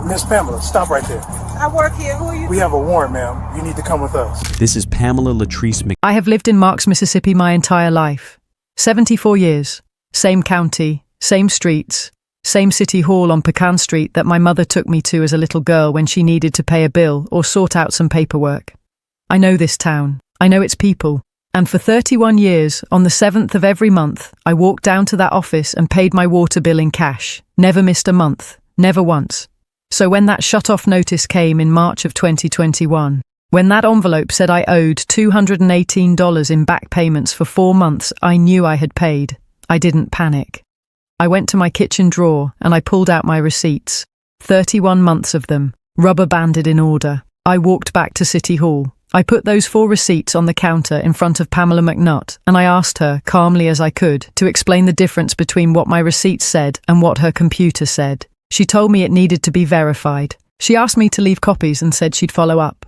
Miss Pamela, stop right there. I work here. Who are you? We have a warrant, ma'am. You need to come with us. This is Pamela Latrice Mc... I have lived in Marks, Mississippi my entire life. 74 years. Same county, same streets, same city hall on Pecan Street that my mother took me to as a little girl when she needed to pay a bill or sort out some paperwork. I know this town. I know its people. And for 31 years, on the 7th of every month, I walked down to that office and paid my water bill in cash. Never missed a month. Never once. So when that shut-off notice came in March of 2021, when that envelope said I owed $218 in back payments for 4 months, I knew I had paid. I didn't panic. I went to my kitchen drawer and I pulled out my receipts. 31 months of them, rubber-banded in order. I walked back to City Hall. I put those 4 receipts on the counter in front of Pamela McNutt, and I asked her, calmly as I could, to explain the difference between what my receipts said and what her computer said. She told me it needed to be verified. She asked me to leave copies and said she'd follow up.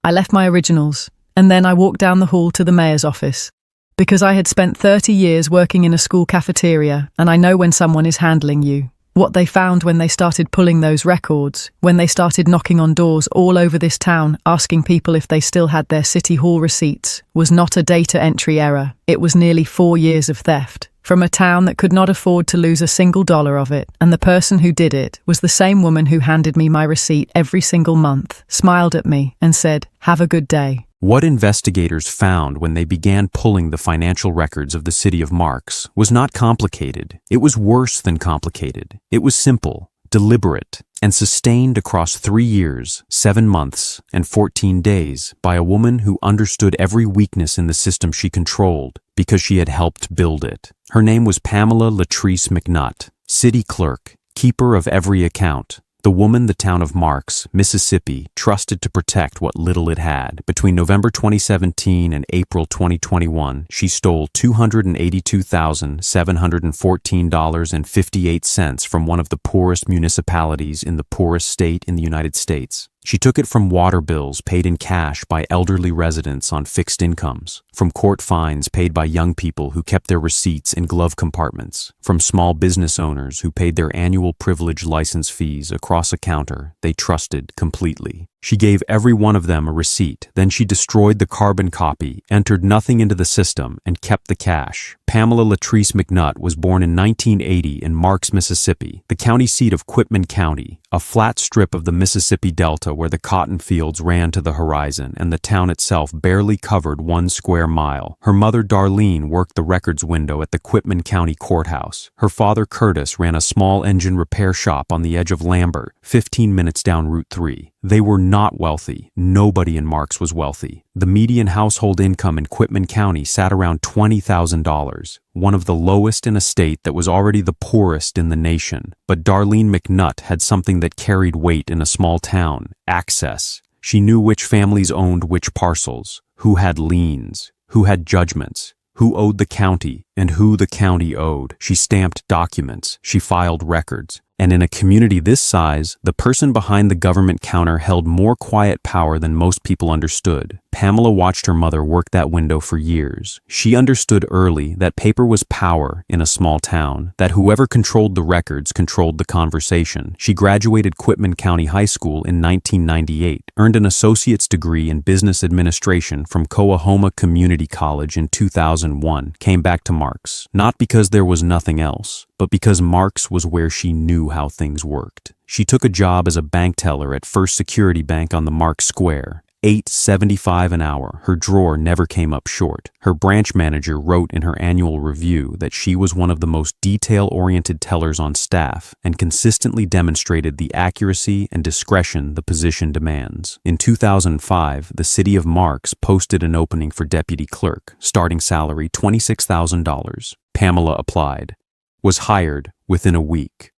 I left my originals, and then I walked down the hall to the mayor's office. Because I had spent 30 years working in a school cafeteria, and I know when someone is handling you. What they found when they started pulling those records, when they started knocking on doors all over this town, asking people if they still had their City Hall receipts, was not a data entry error. It was nearly 4 years of theft, from a town that could not afford to lose a single dollar of it. And the person who did it was the same woman who handed me my receipt every single month, smiled at me, and said, "Have a good day." What investigators found when they began pulling the financial records of the city of Marks was not complicated. It was worse than complicated. It was simple, deliberate, and sustained across 3 years, 7 months, and 14 days by a woman who understood every weakness in the system she controlled because she had helped build it. Her name was Pamela Latrice McNutt, city clerk, keeper of every account. The woman the town of Marks, Mississippi, trusted to protect what little it had. Between November 2017 and April 2021, she stole $282,714.58 from one of the poorest municipalities in the poorest state in the United States. She took it from water bills paid in cash by elderly residents on fixed incomes, from court fines paid by young people who kept their receipts in glove compartments, from small business owners who paid their annual privilege license fees across a counter they trusted completely. She gave every one of them a receipt, then she destroyed the carbon copy, entered nothing into the system, and kept the cash. Pamela Latrice McNutt was born in 1980 in Marks, Mississippi, the county seat of Quitman County, a flat strip of the Mississippi Delta where the cotton fields ran to the horizon and the town itself barely covered 1 square mile. Her mother Darlene worked the records window at the Quitman County Courthouse. Her father Curtis ran a small engine repair shop on the edge of Lambert, 15 minutes down Route 3. They were not wealthy. Nobody in Marks was wealthy. The median household income in Quitman County sat around $20,000, one of the lowest in a state that was already the poorest in the nation. But Darlene McNutt had something that carried weight in a small town: access. She knew which families owned which parcels, who had liens, who had judgments, who owed the county, and who the county owed. She stamped documents. She filed records. And in a community this size, the person behind the government counter held more quiet power than most people understood. Pamela watched her mother work that window for years. She understood early that paper was power in a small town, that whoever controlled the records controlled the conversation. She graduated Quitman County High School in 1998, earned an associate's degree in business administration from Coahoma Community College in 2001, came back to Marks, not because there was nothing else, but because Marks was where she knew how things worked. She took a job as a bank teller at First Security Bank on the Marks Square. $8.75 an hour. Her drawer never came up short. Her branch manager wrote in her annual review that she was one of the most detail-oriented tellers on staff and consistently demonstrated the accuracy and discretion the position demands. In 2005, the city of Marks posted an opening for deputy clerk, starting salary $26,000. Pamela applied. Was hired within a week.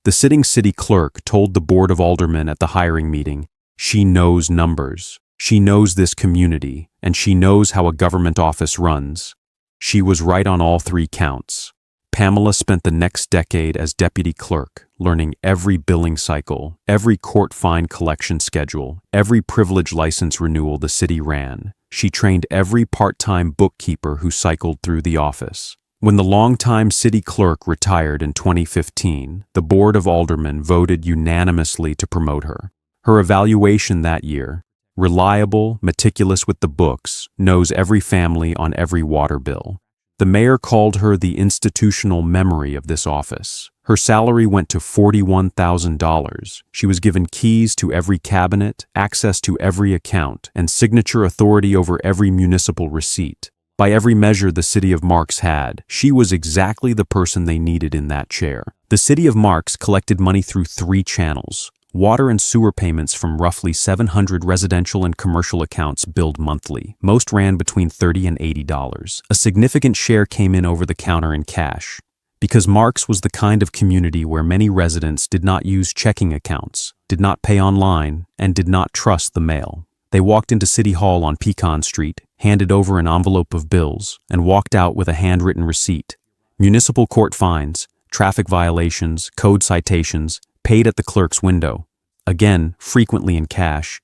The sitting city clerk told the board of aldermen at the hiring meeting, "She knows numbers. She knows this community, and she knows how a government office runs." She was right on all 3 counts. Pamela spent the next decade as deputy clerk, learning every billing cycle, every court fine collection schedule, every privilege license renewal the city ran. She trained every part-time bookkeeper who cycled through the office. When the longtime city clerk retired in 2015, the Board of Aldermen voted unanimously to promote her. Her evaluation that year: reliable, meticulous with the books, knows every family on every water bill. The mayor called her the institutional memory of this office. Her salary went to $41,000. She was given keys to every cabinet, access to every account, and signature authority over every municipal receipt. By every measure the city of Marks had, she was exactly the person they needed in that chair. The city of Marks collected money through 3 channels. Water and sewer payments from roughly 700 residential and commercial accounts billed monthly. Most ran between $30 and $80. A significant share came in over the counter in cash. Because Marks was the kind of community where many residents did not use checking accounts, did not pay online, and did not trust the mail. They walked into City Hall on Pecan Street, handed over an envelope of bills, and walked out with a handwritten receipt. Municipal court fines, traffic violations, code citations, paid at the clerk's window, again frequently in cash,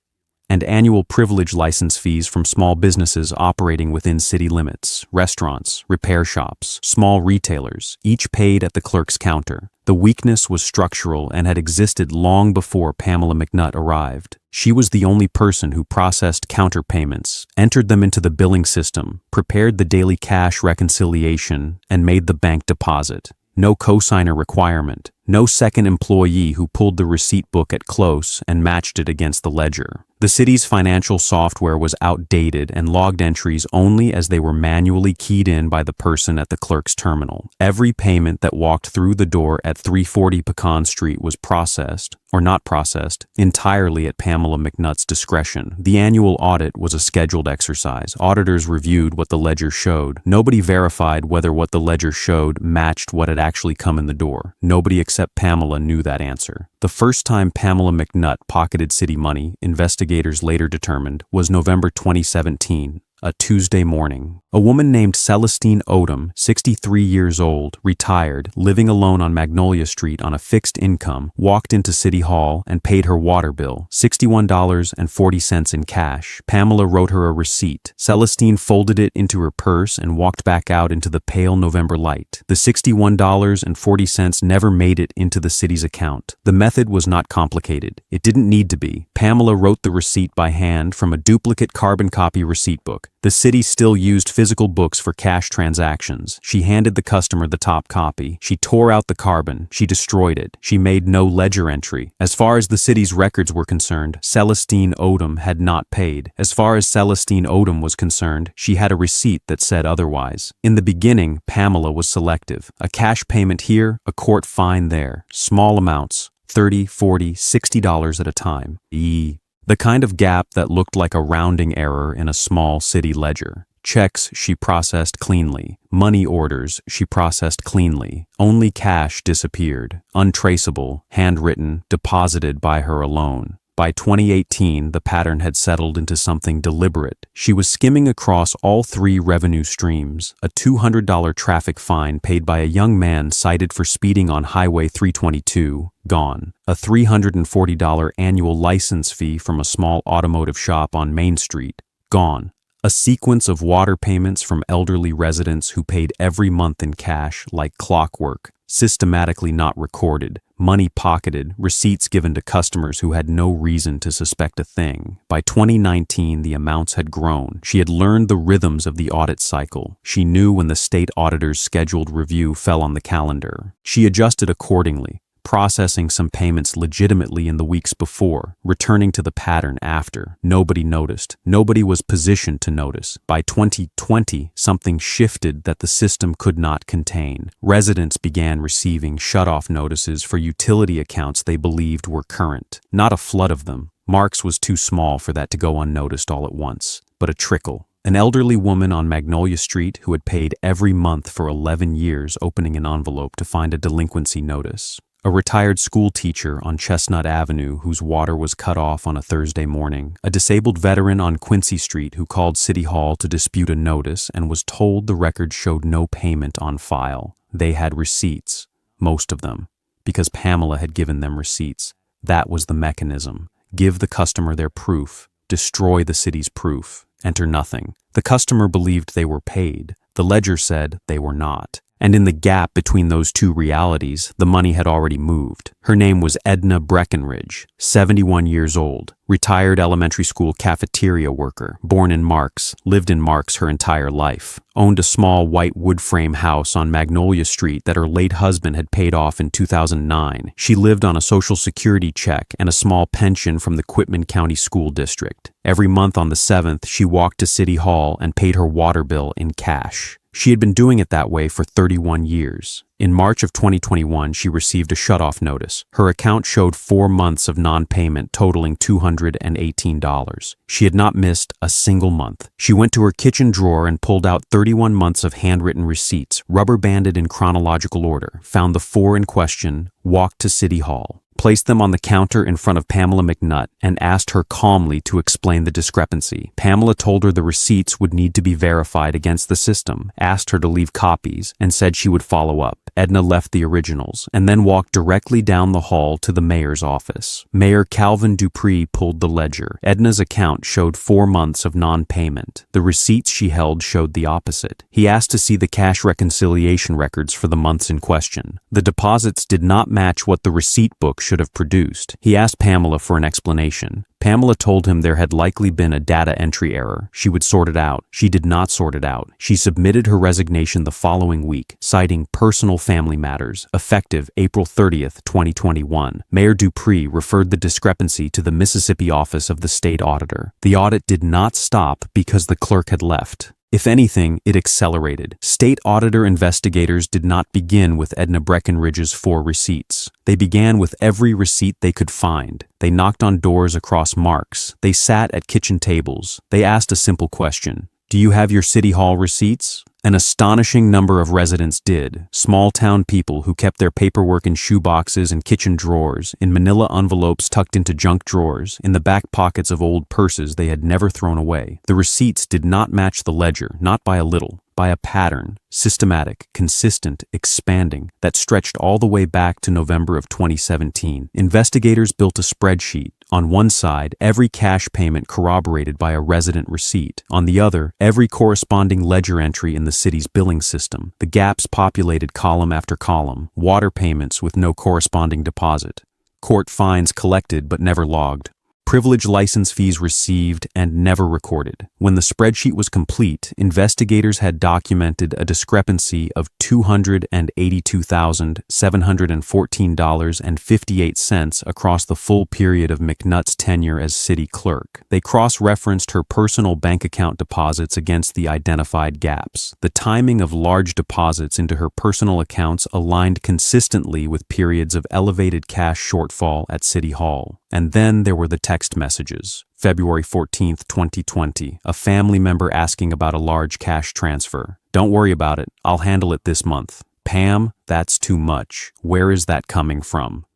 and annual privilege license fees from small businesses operating within city limits, restaurants, repair shops, small retailers, each paid at the clerk's counter. The weakness was structural and had existed long before Pamela McNutt arrived. She was the only person who processed counter payments, entered them into the billing system, prepared the daily cash reconciliation, and made the bank deposit. No cosigner requirement, no second employee who pulled the receipt book at close and matched it against the ledger. The city's financial software was outdated and logged entries only as they were manually keyed in by the person at the clerk's terminal. Every payment that walked through the door at 340 Pecan Street was processed, or not processed, entirely at Pamela McNutt's discretion. The annual audit was a scheduled exercise. Auditors reviewed what the ledger showed. Nobody verified whether what the ledger showed matched what had actually come in the door. Nobody except Pamela knew that answer. The first time Pamela McNutt pocketed city money, investigators later determined, was November 2017, a Tuesday morning. A woman named Celestine Odom, 63 years old, retired, living alone on Magnolia Street on a fixed income, walked into City Hall and paid her water bill, $61.40 in cash. Pamela wrote her a receipt. Celestine folded it into her purse and walked back out into the pale November light. The $61.40 never made it into the city's account. The method was not complicated. It didn't need to be. Pamela wrote the receipt by hand from a duplicate carbon copy receipt book. The city still used physical books for cash transactions. She handed the customer the top copy. She tore out the carbon. She destroyed it. She made no ledger entry. As far as the city's records were concerned, Celestine Odom had not paid. As far as Celestine Odom was concerned, she had a receipt that said otherwise. In the beginning, Pamela was selective. A cash payment here, a court fine there. Small amounts, $30, $40, $60 at a time. The kind of gap that looked like a rounding error in a small city ledger. Checks she processed cleanly. Money orders she processed cleanly. Only cash disappeared. Untraceable, handwritten, deposited by her alone. By 2018, the pattern had settled into something deliberate. She was skimming across all 3 revenue streams: a $200 traffic fine paid by a young man cited for speeding on Highway 322, gone; a $340 annual license fee from a small automotive shop on Main Street, gone; a sequence of water payments from elderly residents who paid every month in cash like clockwork, systematically not recorded, money pocketed, receipts given to customers who had no reason to suspect a thing. By 2019, the amounts had grown. She had learned the rhythms of the audit cycle. She knew when the state auditor's scheduled review fell on the calendar. She adjusted accordingly, processing some payments legitimately in the weeks before, returning to the pattern after. Nobody noticed. Nobody was positioned to notice. By 2020, something shifted that the system could not contain. Residents began receiving shut-off notices for utility accounts they believed were current. Not a flood of them. Marks was too small for that to go unnoticed all at once, but a trickle. An elderly woman on Magnolia Street who had paid every month for 11 years opening an envelope to find a delinquency notice. A retired school teacher on Chestnut Avenue whose water was cut off on a Thursday morning. A disabled veteran on Quincy Street who called City Hall to dispute a notice and was told the record showed no payment on file. They had receipts, most of them, because Pamela had given them receipts. That was the mechanism. Give the customer their proof. Destroy the city's proof. Enter nothing. The customer believed they were paid. The ledger said they were not. And in the gap between those two realities, the money had already moved. Her name was Edna Breckenridge, 71 years old, retired elementary school cafeteria worker, born in Marks, lived in Marks her entire life, owned a small white wood frame house on Magnolia Street that her late husband had paid off in 2009. She lived on a Social Security check and a small pension from the Quitman County School District. Every month on the 7th, she walked to City Hall and paid her water bill in cash. She had been doing it that way for 31 years. In March of 2021, she received a shutoff notice. Her account showed 4 months of non-payment totaling $218. She had not missed a single month. She went to her kitchen drawer and pulled out 31 months of handwritten receipts, rubber-banded in chronological order, found the 4 in question, walked to City Hall, placed them on the counter in front of Pamela McNutt, and asked her calmly to explain the discrepancy. Pamela told her the receipts would need to be verified against the system, asked her to leave copies, and said she would follow up. Edna left the originals, and then walked directly down the hall to the mayor's office. Mayor Calvin Dupree pulled the ledger. Edna's account showed 4 months of non-payment. The receipts she held showed the opposite. He asked to see the cash reconciliation records for the months in question. The deposits did not match what the receipt book should have produced. He asked Pamela for an explanation. Pamela told him there had likely been a data entry error. She would sort it out. She did not sort it out. She submitted her resignation the following week, citing personal family matters, effective April 30th, 2021. Mayor Dupree referred the discrepancy to the Mississippi Office of the State Auditor. The audit did not stop because the clerk had left. If anything, it accelerated. State auditor investigators did not begin with Edna Breckenridge's 4 receipts. They began with every receipt they could find. They knocked on doors across Marks. They sat at kitchen tables. They asked a simple question. Do you have your City Hall receipts? An astonishing number of residents did. Small-town people who kept their paperwork in shoeboxes and kitchen drawers, in manila envelopes tucked into junk drawers, in the back pockets of old purses they had never thrown away. The receipts did not match the ledger, not by a little, by a pattern, systematic, consistent, expanding, that stretched all the way back to November of 2017. Investigators built a spreadsheet. On one side, every cash payment corroborated by a resident receipt. On the other, every corresponding ledger entry in the city's billing system. The gaps populated column after column. Water payments with no corresponding deposit. Court fines collected but never logged. Privilege license fees received and never recorded. When the spreadsheet was complete, investigators had documented a discrepancy of $282,714.58 across the full period of McNutt's tenure as city clerk. They cross-referenced her personal bank account deposits against the identified gaps. The timing of large deposits into her personal accounts aligned consistently with periods of elevated cash shortfall at City Hall. And then there were the text messages. February 14th, 2020, a family member asking about a large cash transfer. Don't worry about it. I'll handle it this month. Pam, that's too much. Where is that coming from?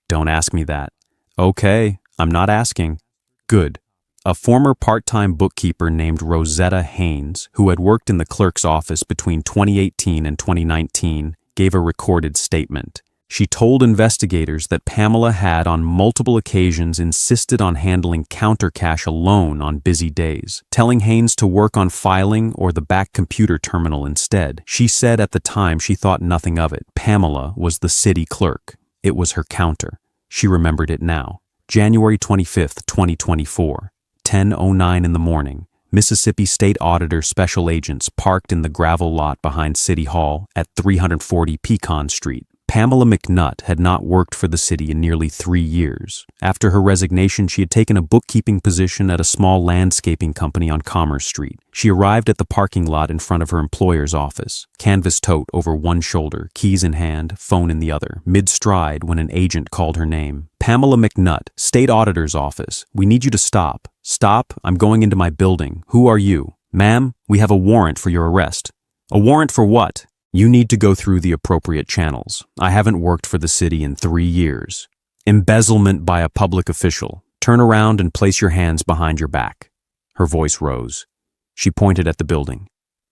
Don't ask me that. Okay, I'm not asking. Good. A former part-time bookkeeper named Rosetta Haynes, who had worked in the clerk's office between 2018 and 2019, gave a recorded statement. She told investigators that Pamela had on multiple occasions insisted on handling counter cash alone on busy days, telling Haynes to work on filing or the back computer terminal instead. She said at the time she thought nothing of it. Pamela was the city clerk. It was her counter. She remembered it now. January 25th, 2024, 10:09 in the morning. Mississippi State Auditor special agents parked in the gravel lot behind City Hall at 340 Pecan Street. Pamela McNutt had not worked for the city in nearly 3 years. After her resignation, she had taken a bookkeeping position at a small landscaping company on Commerce Street. She arrived at the parking lot in front of her employer's office, canvas tote over one shoulder, keys in hand, phone in the other, mid-stride when an agent called her name. Pamela McNutt, State Auditor's Office. We need you to stop. Stop, I'm going into my building. Who are you? Ma'am, we have a warrant for your arrest. A warrant for what? You need to go through the appropriate channels. I haven't worked for the city in 3 years. Embezzlement by a public official. Turn around and place your hands behind your back. Her voice rose. She pointed at the building.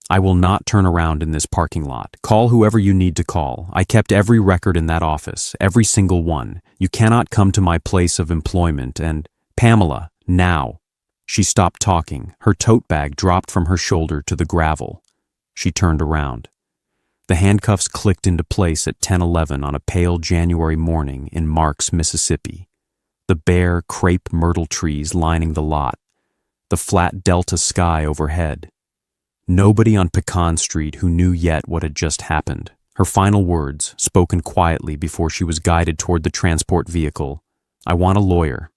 I will not turn around in this parking lot. Call whoever you need to call. I kept every record in that office, every single one. You cannot come to my place of employment and... Pamela, now. She stopped talking. Her tote bag dropped from her shoulder to the gravel. She turned around. The handcuffs clicked into place at 10:11 on a pale January morning in Marks, Mississippi. The bare crepe myrtle trees lining the lot, the flat delta sky overhead. Nobody on Pecan Street who knew yet what had just happened. Her final words, spoken quietly before she was guided toward the transport vehicle, "I want a lawyer."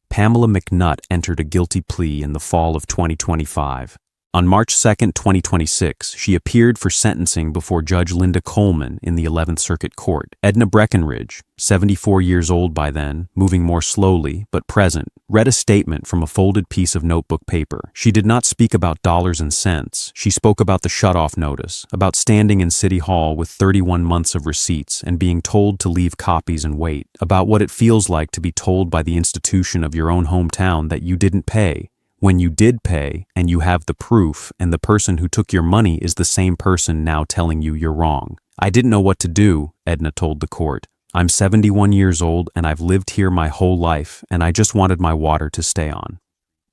Pamela McNutt entered a guilty plea in the fall of 2025. On March 2, 2026, she appeared for sentencing before Judge Linda Coleman in the 11th Circuit Court. Edna Breckenridge, 74 years old by then, moving more slowly but present, read a statement from a folded piece of notebook paper. She did not speak about dollars and cents. She spoke about the shutoff notice, about standing in City Hall with 31 months of receipts and being told to leave copies and wait, about what it feels like to be told by the institution of your own hometown that you didn't pay. When you did pay, and you have the proof, and the person who took your money is the same person now telling you you're wrong. "I didn't know what to do," Edna told the court. "I'm 71 years old, and I've lived here my whole life, and I just wanted my water to stay on."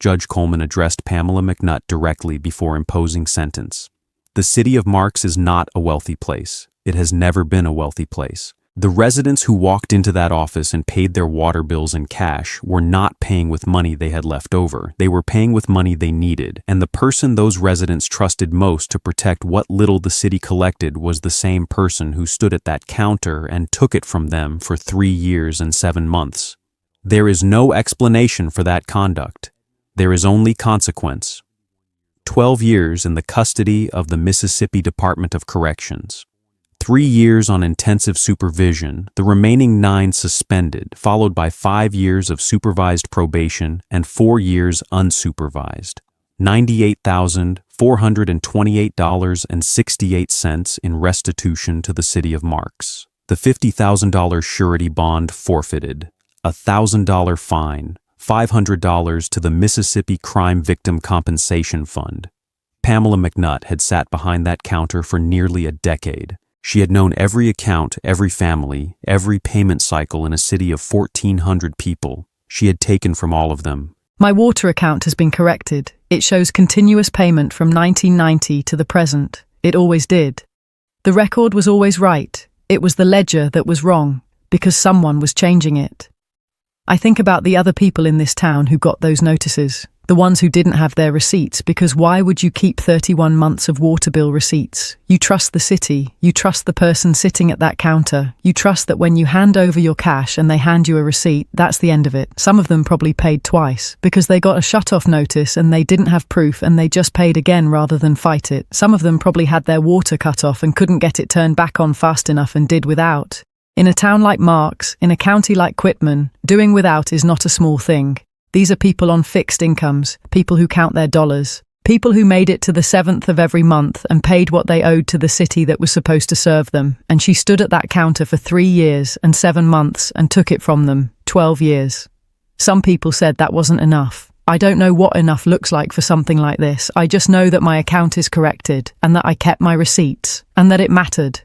Judge Coleman addressed Pamela McNutt directly before imposing sentence. The city of Marks is not a wealthy place. It has never been a wealthy place. The residents who walked into that office and paid their water bills in cash were not paying with money they had left over. They were paying with money they needed, and the person those residents trusted most to protect what little the city collected was the same person who stood at that counter and took it from them for 3 years and 7 months. There is no explanation for that conduct. There is only consequence. 12 years in the custody of the Mississippi Department of Corrections. 3 years on intensive supervision, the remaining 9 suspended, followed by 5 years of supervised probation and 4 years unsupervised. $98,428.68 in restitution to the city of Marks. The $50,000 surety bond forfeited, a $1,000 fine, $500 to the Mississippi Crime Victim Compensation Fund. Pamela McNutt had sat behind that counter for nearly a decade. She had known every account, every family, every payment cycle in a city of 1,400 people. She had taken from all of them. My water account has been corrected. It shows continuous payment from 1990 to the present. It always did. The record was always right. It was the ledger that was wrong, because someone was changing it. I think about the other people in this town who got those notices. The ones who didn't have their receipts, because why would you keep 31 months of water bill receipts? You trust the city, you trust the person sitting at that counter, you trust that when you hand over your cash and they hand you a receipt, that's the end of it. Some of them probably paid twice, because they got a shut-off notice and they didn't have proof and they just paid again rather than fight it. Some of them probably had their water cut off and couldn't get it turned back on fast enough and did without. In a town like Marks, in a county like Quitman, doing without is not a small thing. These are people on fixed incomes, people who count their dollars, people who made it to the 7th of every month and paid what they owed to the city that was supposed to serve them. And she stood at that counter for 3 years and 7 months and took it from them, 12 years. Some people said that wasn't enough. I don't know what enough looks like for something like this. I just know that my account is corrected and that I kept my receipts and that it mattered.